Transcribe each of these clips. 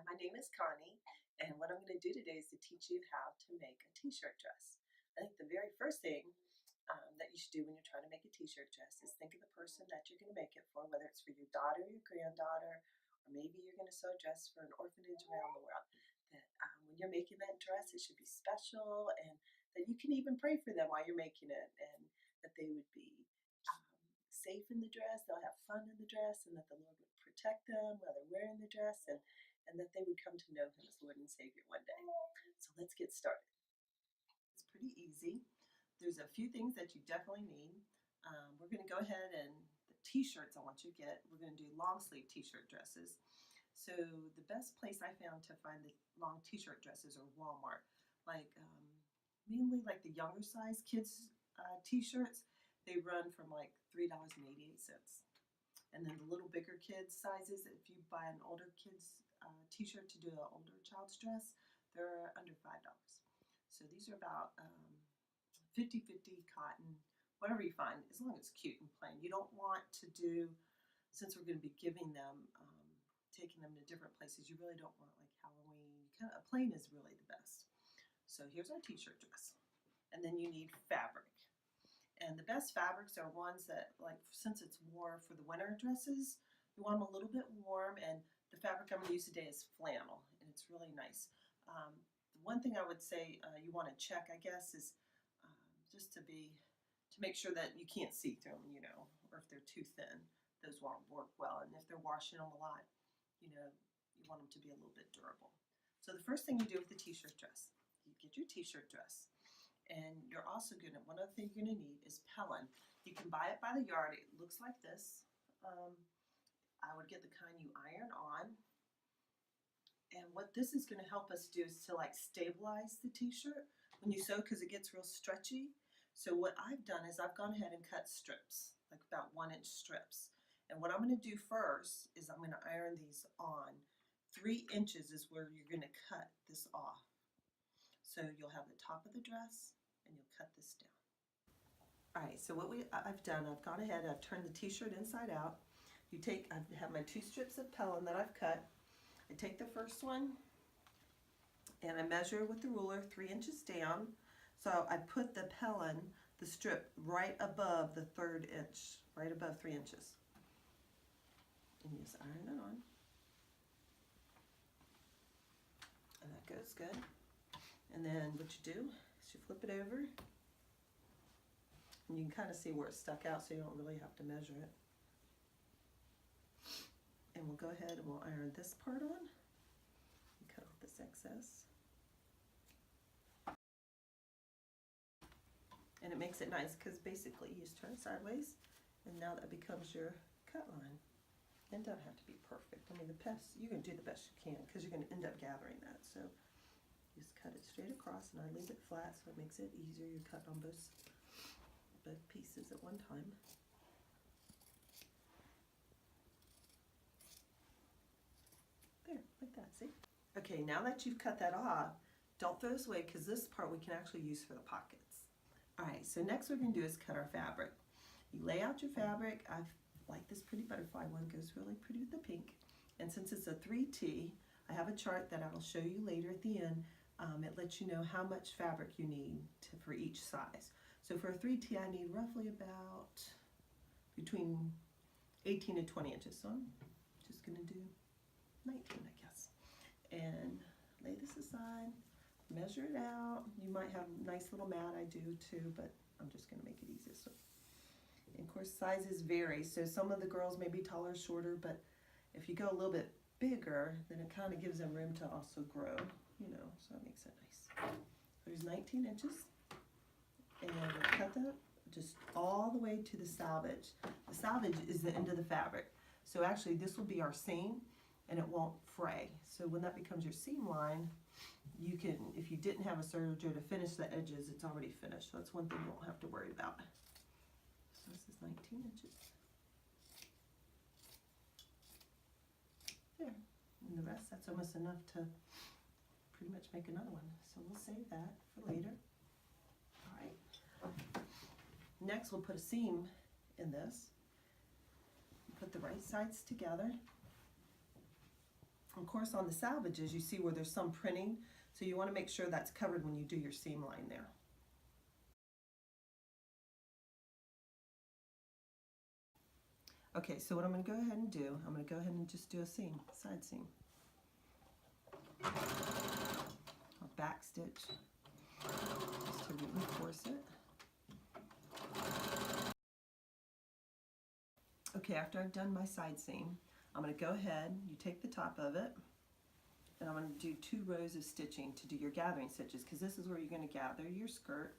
My name is Connie, and what I'm going to do today is to teach you how to make a t-shirt dress. I think the very first thing that you should do when you're trying to make a t-shirt dress is think of the person that you're going to make it for, whether it's for your daughter, your granddaughter, or maybe you're going to sew a dress for an orphanage around the world. That when you're making that dress, it should be special, and that you can even pray for them while you're making it, and that they would be safe in the dress, they'll have fun in the dress, and that the Lord would protect them while they're wearing the dress, and that they would come to know Him as Lord and Savior one day. So let's get started. It's pretty easy. There's a few things that you definitely need. We're going to go ahead and the t-shirts I want you to get, we're going to do long sleeve t-shirt dresses. So the best place I found to find the long t-shirt dresses are Walmart. Like mainly like the younger size kids t-shirts, they run from like $3.88. And then the little bigger kids sizes, if you buy an older kid's t-shirt to do an older child's dress, they're under $5. So these are about 50-50 cotton, whatever you find, as long as it's cute and plain. You don't want to do, since we're going to be giving them, taking them to different places, you really don't want like Halloween. A plain is really the best. So here's our t-shirt dress. And then you need fabric. And the best fabrics are ones that, like, since it's warm for the winter dresses, you want them a little bit warm, and the fabric I'm going to use today is flannel, and it's really nice. The one thing I would say you want to check, I guess, is just to make sure that you can't see through them, or if they're too thin, those won't work well. And if they're washing them a lot, you want them to be a little bit durable. So the first thing you do with the t-shirt dress, you get your t-shirt dress. And you're also one other thing you're going to need is Pellon. You can buy it by the yard. It looks like this. I would get the kind you iron on. And what this is going to help us do is to like stabilize the t-shirt when you sew, because it gets real stretchy. So what I've done is I've gone ahead and cut strips, like about 1-inch strips. And what I'm going to do first is I'm going to iron these on. 3 inches is where you're going to cut this off. So you'll have the top of the dress and you'll cut this down. All right, so what I've done, I've gone ahead, I've turned the t-shirt inside out. I have my 2 strips of Pellon that I've cut. I take the first one and I measure with the ruler 3 inches down. So I put the Pellon, the strip, right above the 3rd inch, right above 3 inches. And you just iron it on. And that goes good. And then what you do is you flip it over, and you can kind of see where it's stuck out, so you don't really have to measure it. And we'll go ahead and we'll iron this part on and cut off this excess. And it makes it nice because basically you just turn it sideways, and now that becomes your cut line. It doesn't have to be perfect. I mean, you're going to do the best you can because you're going to end up gathering that. So just cut it straight across, and I leave it flat so it makes it easier. You cut on both pieces at one time. There, like that, see? Okay, now that you've cut that off, don't throw this away because this part we can actually use for the pockets. All right, so next what we're going to do is cut our fabric. You lay out your fabric. I like this pretty butterfly one, goes really pretty with the pink. And since it's a 3T, I have a chart that I'll show you later at the end. It lets you know how much fabric you need for each size. So for a 3T, I need roughly about between 18 and 20 inches. So I'm just going to do 19, I guess. And lay this aside, measure it out. You might have a nice little mat, I do too, but I'm just going to make it easy. So, and of course, sizes vary. So some of the girls may be taller or shorter, but if you go a little bit bigger, then it kind of gives them room to also grow, so it makes it nice. There's 19 inches, and we'll cut that just all the way to the selvage. The selvage is the end of the fabric. So actually this will be our seam, and it won't fray. So when that becomes your seam line, you can, if you didn't have a serger to finish the edges, it's already finished. So that's one thing you won't have to worry about. So this is 19 inches. There. And the rest, that's almost enough to pretty much make another one. So we'll save that for later. All right. Next, we'll put a seam in this. Put the right sides together. Of course, on the salvages, you see where there's some printing, so you want to make sure that's covered when you do your seam line there. Okay, so what I'm going to go ahead and do, I'm going to go ahead and just do a seam, side seam. I'll back stitch just to reinforce it. Okay, after I've done my side seam, I'm going to go ahead, you take the top of it, and I'm going to do 2 rows of stitching to do your gathering stitches, because this is where you're going to gather your skirt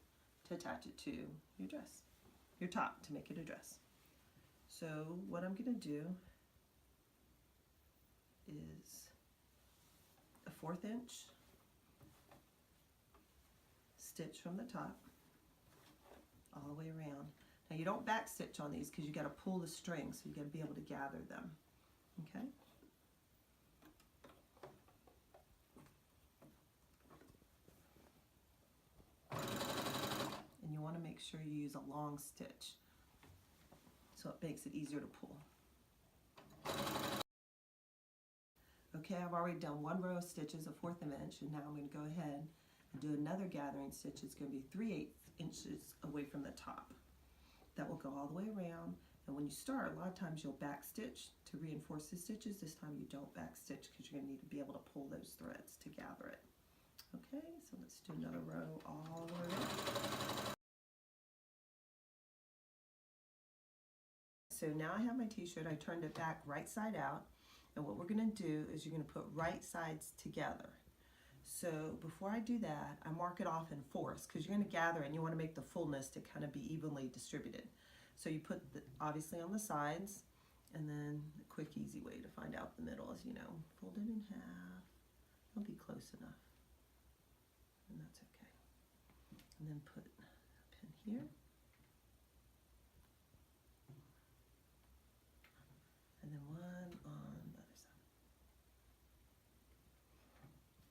to attach it to your dress, your top to make it a dress. So what I'm going to do is a 1/4 inch stitch from the top all the way around. Now you don't back stitch on these because you got to pull the string, so you got to be able to gather them. Okay. And you want to make sure you use a long stitch so it makes it easier to pull. Okay, I've already done 1 row of stitches, a 1/4 of an inch, and now I'm going to go ahead and do another gathering stitch. It's going to be 3/8 inches away from the top. That will go all the way around, and when you start, a lot of times you'll back stitch to reinforce the stitches. This time you don't back stitch because you're going to need to be able to pull those threads to gather it. Okay, so let's do another row all the way around. So now I have my t-shirt, I turned it back right side out, and what we're going to do is you're going to put right sides together. So before I do that, I mark it off in 4ths because you're going to gather it and you want to make the fullness to kind of be evenly distributed. So you put obviously on the sides, and then a quick easy way to find out the middle is, fold it in half. It'll be close enough, and that's okay. And then put a pin here. And then one on the other side.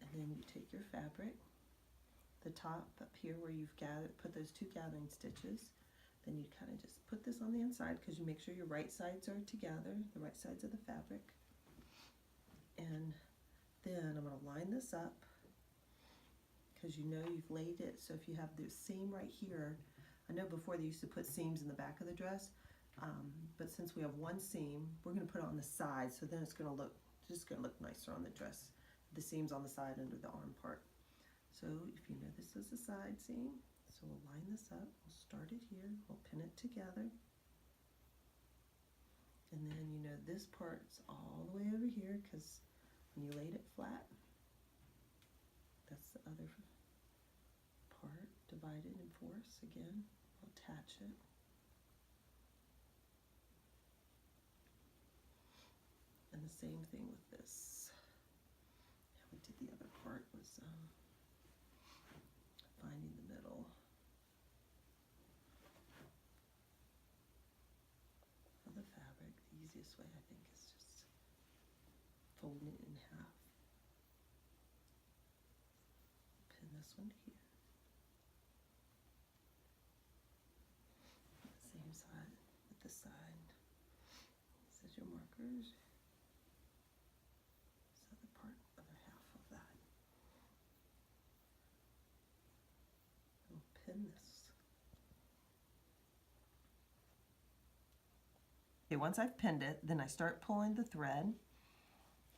And then you take your fabric, the top up here where you've put those 2 gathering stitches, then you kind of just put this on the inside because you make sure your right sides are together, the right sides of the fabric. And then I'm going to line this up because you've laid it, so if you have the seam right here, I know before they used to put seams in the back of the dress, but since we have 1 seam, we're going to put it on the side, so then it's going to look nicer on the dress. The seam's on the side under the arm part. So if you know this is a side seam, so we'll line this up, we'll start it here, we'll pin it together, and then this part's all the way over here because when you laid it flat, that's the other part, divided in 4ths again, we'll attach it. And the same thing with this. How we did the other part was finding the middle of the fabric. The easiest way, I think, is just folding it in half. Pin this one here. Same side with the side. This is your markers. This. Okay, once I've pinned it, then I start pulling the thread,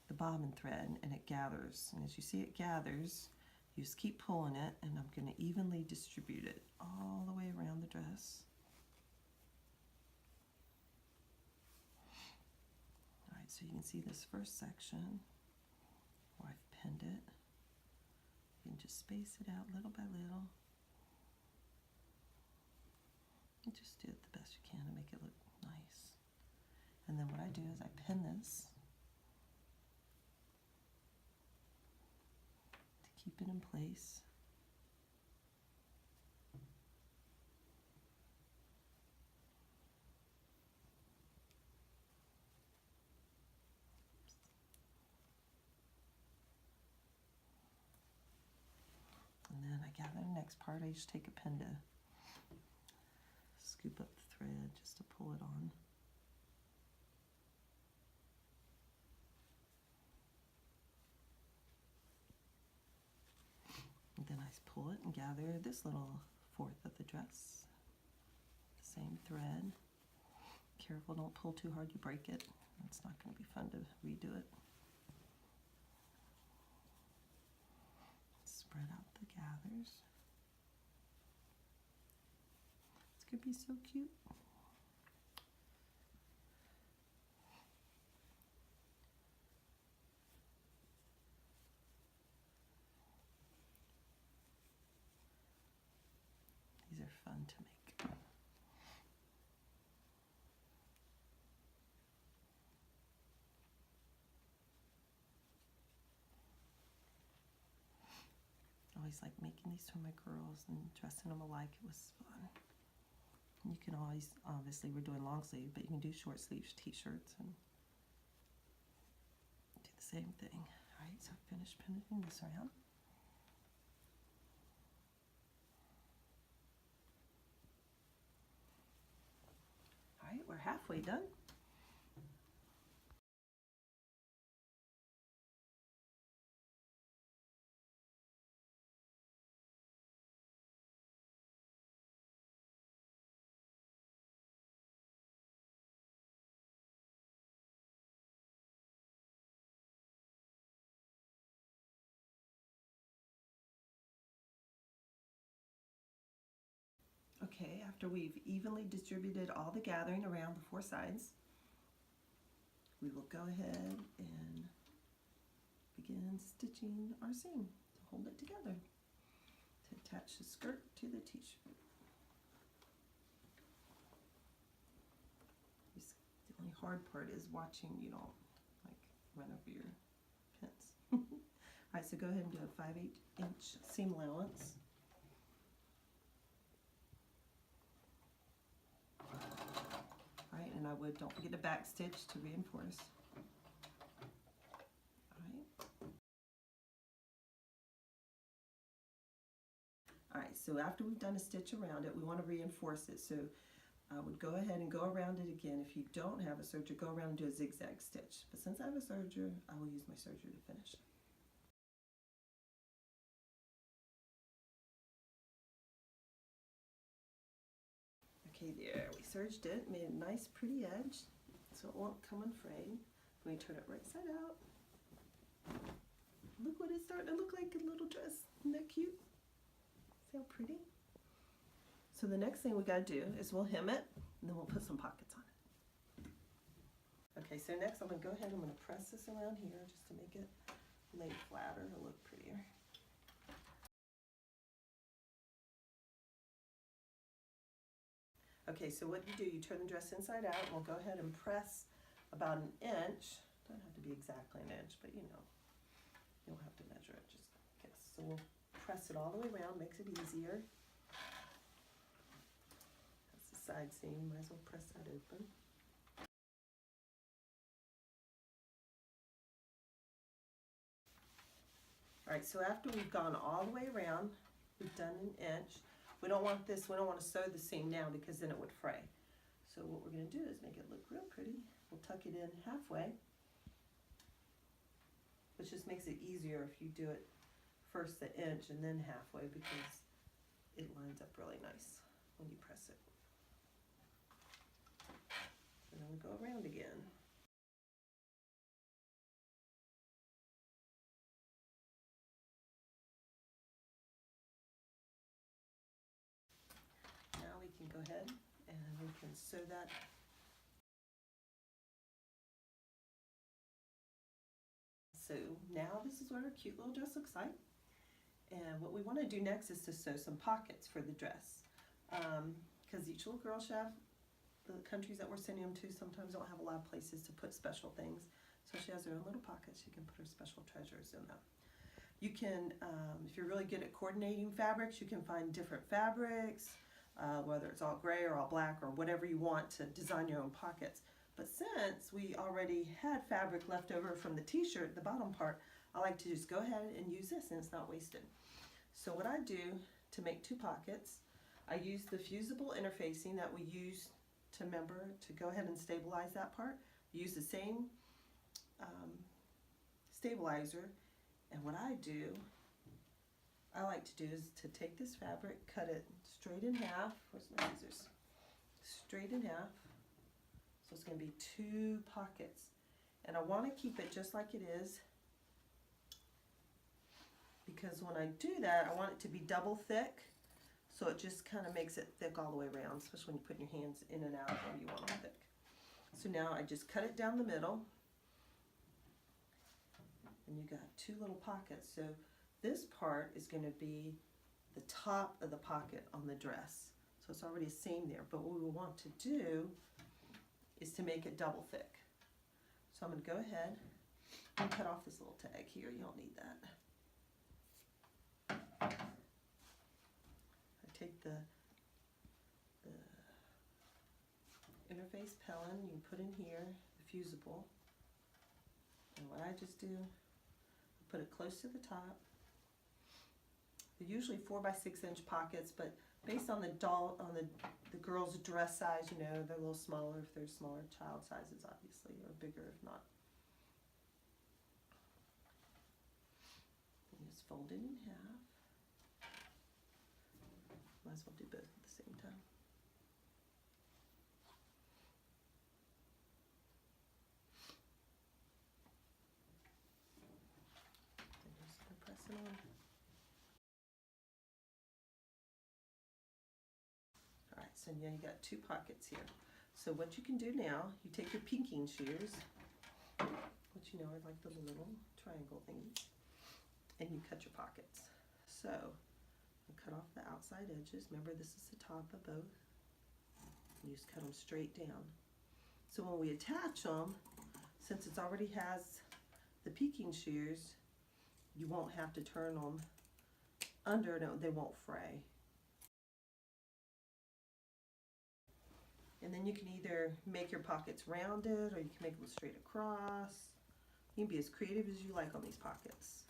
the bobbin thread, and it gathers. And as you see it gathers, you just keep pulling it, and I'm going to evenly distribute it all the way around the dress. All right, so you can see this first section where I've pinned it. You can just space it out little by little. Just do it the best you can to make it look nice. And then what I do is I pin this to keep it in place. And then I gather the next part. I just take a pin to scoop up the thread just to pull it on. then I pull it and gather this little fourth of the dress. Same thread. Careful, don't pull too hard, you break it. It's not going to be fun to redo it. Spread out the gathers. It's going to be so cute. These are fun to make. I always like making these for my girls and dressing them alike. It was fun. You can always, obviously we're doing long sleeve, but you can do short sleeves t-shirts and do the same thing. All right, so I finished pinning this around. All right, we're halfway done. Okay, after we've evenly distributed all the gathering around the four sides, we will go ahead and begin stitching our seam to hold it together to attach the skirt to the t-shirt. The only hard part is watching you don't like run over your pins. Alright, so go ahead and do a 5/8 inch seam allowance. Alright, and don't forget to back stitch to reinforce. Alright, so after we've done a stitch around it, we want to reinforce it. So I would go ahead and go around it again. If you don't have a serger, go around and do a zigzag stitch. But since I have a serger, I will use my serger to finish. Okay, there, we serged it, made a nice pretty edge, so it won't come unfrayed. Let me turn it right side out. Look what it's starting to look like, a little dress. Isn't that cute? See how pretty? So the next thing we gotta do is we'll hem it, and then we'll put some pockets on it. Okay, so next I'm gonna go ahead and I'm gonna press this around here just to make it lay flatter to look prettier. Okay, so what you do, you turn the dress inside out, and we'll go ahead and press about an inch. Doesn't have to be exactly an inch, but you know, you don't have to measure it, just guess. So we'll press it all the way around, makes it easier. That's the side seam, might as well press that open. All right, so after we've gone all the way around, we've done an inch. We don't want to sew the seam now because then it would fray. So what we're going to do is make it look real pretty. We'll tuck it in halfway, which just makes it easier if you do it first the inch and then halfway, because it lines up really nice when you press it. And then we go around again. We can go ahead and we can sew that. So now this is what our cute little dress looks like. And what we want to do next is to sew some pockets for the dress. Because each little girl chef, the countries that we're sending them to sometimes don't have a lot of places to put special things. So she has her own little pockets. She can put her special treasures in them. You can, if you're really good at coordinating fabrics, you can find different fabrics. Whether it's all gray or all black or whatever you want to design your own pockets. But since we already had fabric left over from the t-shirt, the bottom part, I like to just go ahead and use this and it's not wasted. So what I do to make two pockets, I use the fusible interfacing that we use to go ahead and stabilize that part. Use the same stabilizer, and what I do I like to do is to take this fabric, cut it straight in half. Where's my scissors? Straight in half. So it's going to be 2 pockets. And I want to keep it just like it is, because when I do that, I want it to be double thick. So it just kind of makes it thick all the way around, especially when you put your hands in and out when you want them thick. So now I just cut it down the middle. And you got 2 little pockets. So this part is going to be the top of the pocket on the dress. So it's already a seam there. But what we want to do is to make it double thick. So I'm going to go ahead and cut off this little tag here. You don't need that. I take the interface Pellin you put in here, the fusible. And what I just do, put it close to the top. They're usually 4 by 6 inch pockets, but based on the girl's dress size, you know, they're a little smaller if they're smaller child sizes, obviously, or bigger if not. And just fold it in half. Might as well do both at the same time. And just gonna press it on. Alright, so now you got 2 pockets here. So what you can do now, you take your pinking shears, which you know are like the little triangle thingies, and you cut your pockets. So you cut off the outside edges. Remember, this is the top of both. You just cut them straight down. So when we attach them, since it already has the pinking shears, you won't have to turn them under, no, they won't fray. And then you can either make your pockets rounded or you can make them straight across. You can be as creative as you like on these pockets.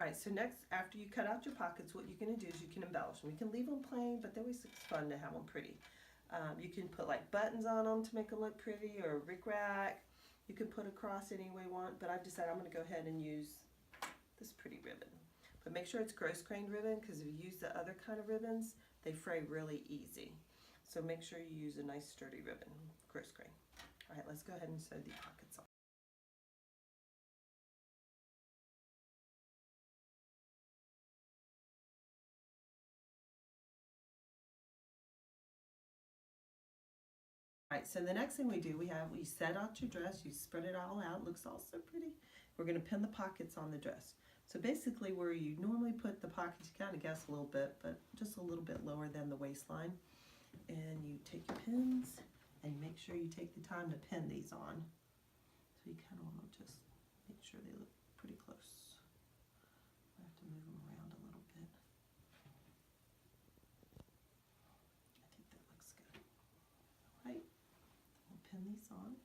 Alright, so next, after you cut out your pockets, what you're going to do is you can embellish them. You can leave them plain, but they're always fun to have them pretty. You can put like buttons on them to make them look pretty, or a rickrack. You can put across any way you want, but I've decided I'm going to go ahead and use this pretty ribbon. But make sure it's gross grained ribbon, because if you use the other kind of ribbons, they fray really easy. So make sure you use a nice sturdy ribbon, gross grain. Alright, let's go ahead and sew the pockets on. Alright, so the next thing we do, we set out your dress, you spread it all out, it looks all so pretty. We're going to pin the pockets on the dress. So basically where you normally put the pockets, you kind of guess a little bit, but just a little bit lower than the waistline. And you take your pins and you make sure you take the time to pin these on. So you kind of want to just make sure they look pretty close. I have to move them around a little bit. I think that looks good. All right. We'll pin these on.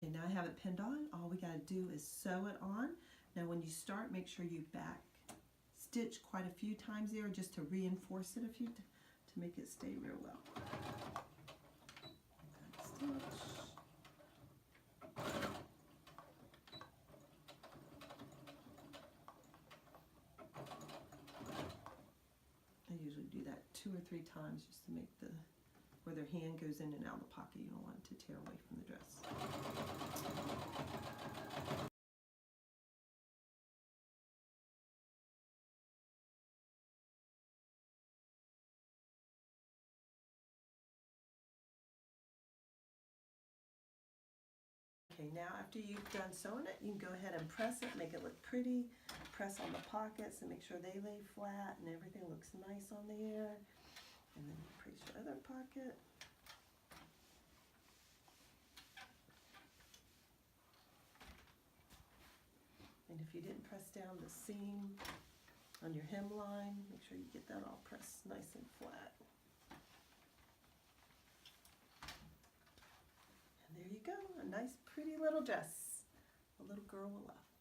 Okay, now I have it pinned on. All we got to do is sew it on. Now when you start, make sure you back stitch quite a few times there just to reinforce it a few to make it stay real well. Stitch. I usually do that 2 or 3 times just to make where their hand goes in and out of the pocket. You don't want it to tear away from the dress. Okay, now after you've done sewing it, you can go ahead and press it, make it look pretty. Press on the pockets and make sure they lay flat and everything looks nice on there. And then press your other pocket. And if you didn't press down the seam on your hemline. Make sure you get that all pressed nice and flat. And there you go, a nice pretty little dress a little girl will love.